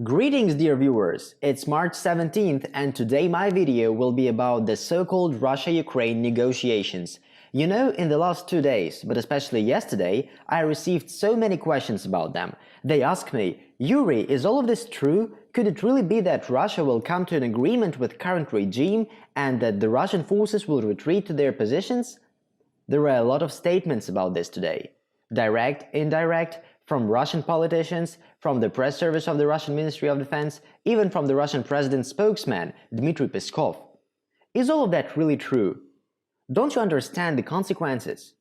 Greetings dear viewers, it's March 17th and today my video will be about the so-called Russia-Ukraine negotiations. You know, in the last 2 days, but especially yesterday, I received so many questions about them. They asked me, Yuri, is all of this true? Could it really be that Russia will come to an agreement with current regime and that the Russian forces will retreat to their positions? There were a lot of statements about this today. Direct, indirect, from Russian politicians, from the press service of the Russian Ministry of Defense, even from the Russian president's spokesman, Dmitry Peskov. Is all of that really true? Don't you understand the consequences?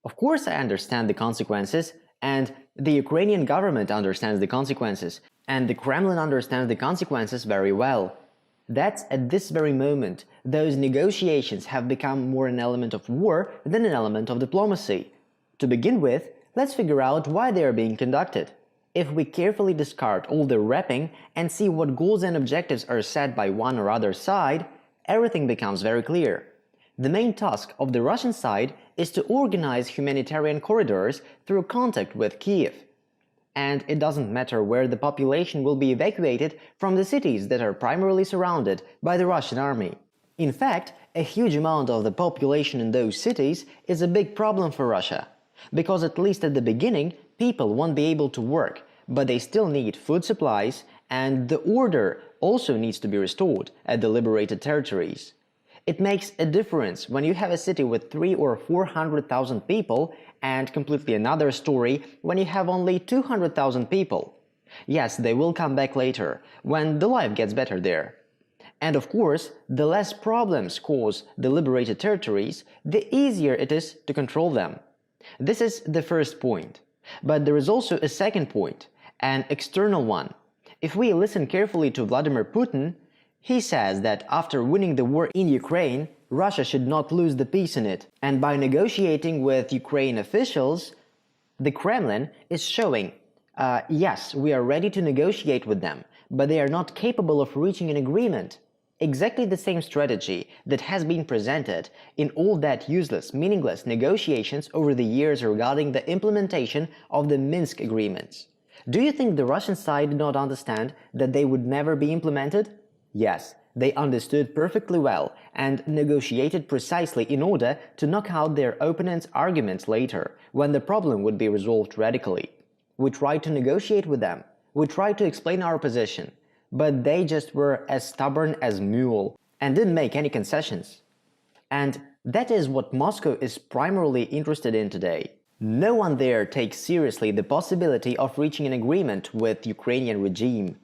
Of course I understand the consequences, and the Ukrainian government understands the consequences, and the Kremlin understands the consequences very well. That's at this very moment, those negotiations have become more an element of war than an element of diplomacy. To begin with, let's figure out why they are being conducted. If we carefully discard all the wrapping and see what goals and objectives are set by one or other side, everything becomes very clear. The main task of the Russian side is to organize humanitarian corridors through contact with Kiev. And it doesn't matter where the population will be evacuated from the cities that are primarily surrounded by the Russian army. In fact, a huge amount of the population in those cities is a big problem for Russia. Because at least at the beginning, people won't be able to work, but they still need food supplies, and the order also needs to be restored at the liberated territories. It makes a difference when you have a city with 300,000 or 400,000 people, and completely another story when you have only 200,000 people. Yes, they will come back later, when the life gets better there. And of course, the less problems cause the liberated territories, the easier it is to control them. This is the first point. But there is also a second point, an external one. If we listen carefully to Vladimir Putin, he says that after winning the war in Ukraine, Russia should not lose the peace in it. And by negotiating with Ukraine officials, the Kremlin is showing, yes, we are ready to negotiate with them, but they are not capable of reaching an agreement. Exactly the same strategy that has been presented in all that useless, meaningless negotiations over the years regarding the implementation of the Minsk agreements. Do you think the Russian side did not understand that they would never be implemented? Yes, they understood perfectly well and negotiated precisely in order to knock out their opponents' arguments later, when the problem would be resolved radically. We tried to negotiate with them. We tried to explain our position. But they just were as stubborn as mule and didn't make any concessions. And that is what Moscow is primarily interested in today. No one there takes seriously the possibility of reaching an agreement with the Ukrainian regime.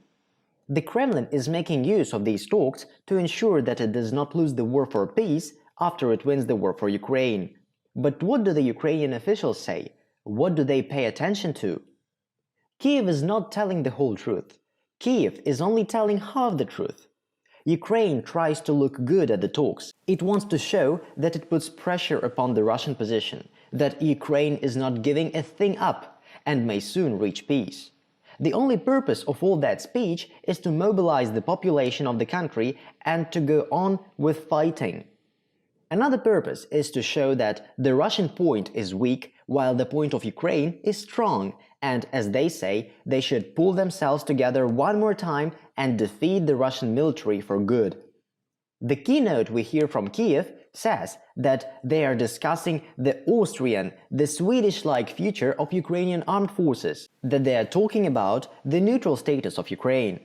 The Kremlin is making use of these talks to ensure that it does not lose the war for peace after it wins the war for Ukraine. But what do the Ukrainian officials say? What do they pay attention to? Kiev is not telling the whole truth. Kiev is only telling half the truth. Ukraine tries to look good at the talks. It wants to show that it puts pressure upon the Russian position, that Ukraine is not giving a thing up and may soon reach peace. The only purpose of all that speech is to mobilize the population of the country and to go on with fighting. Another purpose is to show that the Russian point is weak while the point of Ukraine is strong, and as they say, they should pull themselves together one more time and defeat the Russian military for good. The keynote we hear from Kiev says that they are discussing the Austrian, the Swedish-like future of Ukrainian armed forces, that they are talking about the neutral status of Ukraine.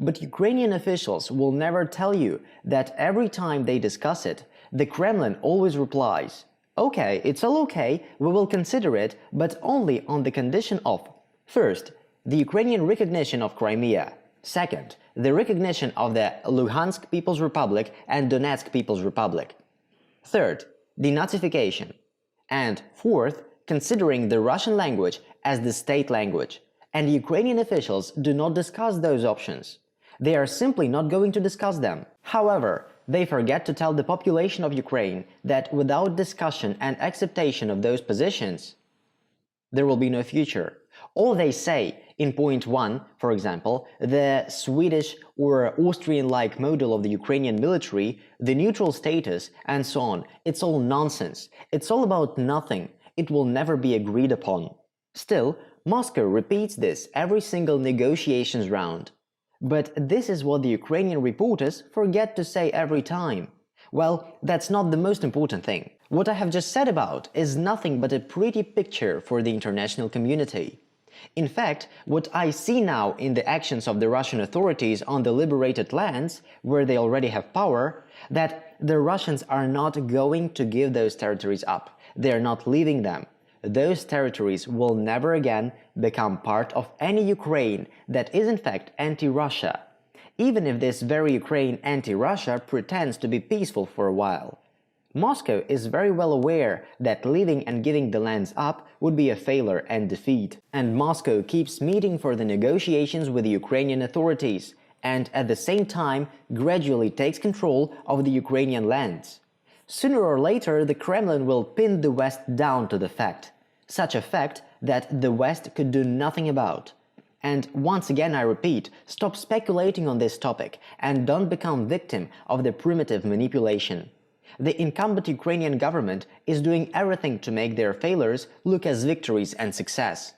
But Ukrainian officials will never tell you that every time they discuss it, the Kremlin always replies, "Okay, it's all okay, we will consider it, but only on the condition of, first, the Ukrainian recognition of Crimea, second, the recognition of the Luhansk People's Republic and Donetsk People's Republic, third, denazification, and fourth, considering the Russian language as the state language." And Ukrainian officials do not discuss those options. They are simply not going to discuss them. However, they forget to tell the population of Ukraine that without discussion and acceptation of those positions, there will be no future. All they say in point 1, for example, the Swedish or Austrian-like model of the Ukrainian military, the neutral status, and so on, it's all nonsense. It's all about nothing. It will never be agreed upon. Still, Moscow repeats this every single negotiations round. But this is what the Ukrainian reporters forget to say every time. Well, that's not the most important thing. What I have just said about is nothing but a pretty picture for the international community. In fact, what I see now in the actions of the Russian authorities on the liberated lands, where they already have power, that the Russians are not going to give those territories up. They are not leaving them. Those territories will never again become part of any Ukraine that is in fact anti-Russia, even if this very Ukraine anti-Russia pretends to be peaceful for a while. Moscow is very well aware that leaving and giving the lands up would be a failure and defeat. And Moscow keeps meeting for the negotiations with the Ukrainian authorities, and at the same time gradually takes control of the Ukrainian lands. Sooner or later, the Kremlin will pin the West down to the fact. Such a fact that the West could do nothing about. And once again I repeat, stop speculating on this topic and don't become victim of the primitive manipulation. The incumbent Ukrainian government is doing everything to make their failures look as victories and success.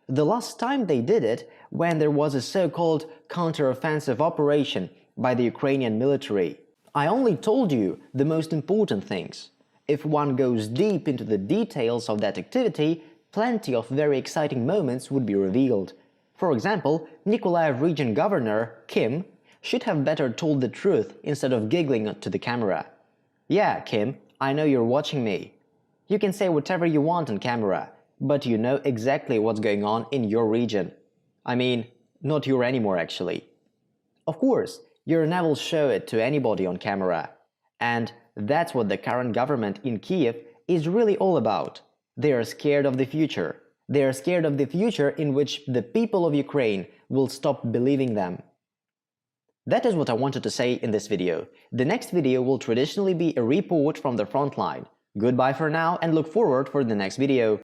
The last time they did it, when there was a so-called counter-offensive operation by the Ukrainian military. I only told you the most important things. If one goes deep into the details of that activity, plenty of very exciting moments would be revealed. For example, Nikolaev region governor, Kim, should have better told the truth instead of giggling to the camera. Yeah, Kim, I know you're watching me. You can say whatever you want on camera, but you know exactly what's going on in your region. I mean, not your anymore actually. Of course, you never show it to anybody on camera. And that's what the current government in Kiev is really all about. They are scared of the future. They are scared of the future in which the people of Ukraine will stop believing them. That is what I wanted to say in this video. The next video will traditionally be a report from the front line. Goodbye for now and look forward for the next video.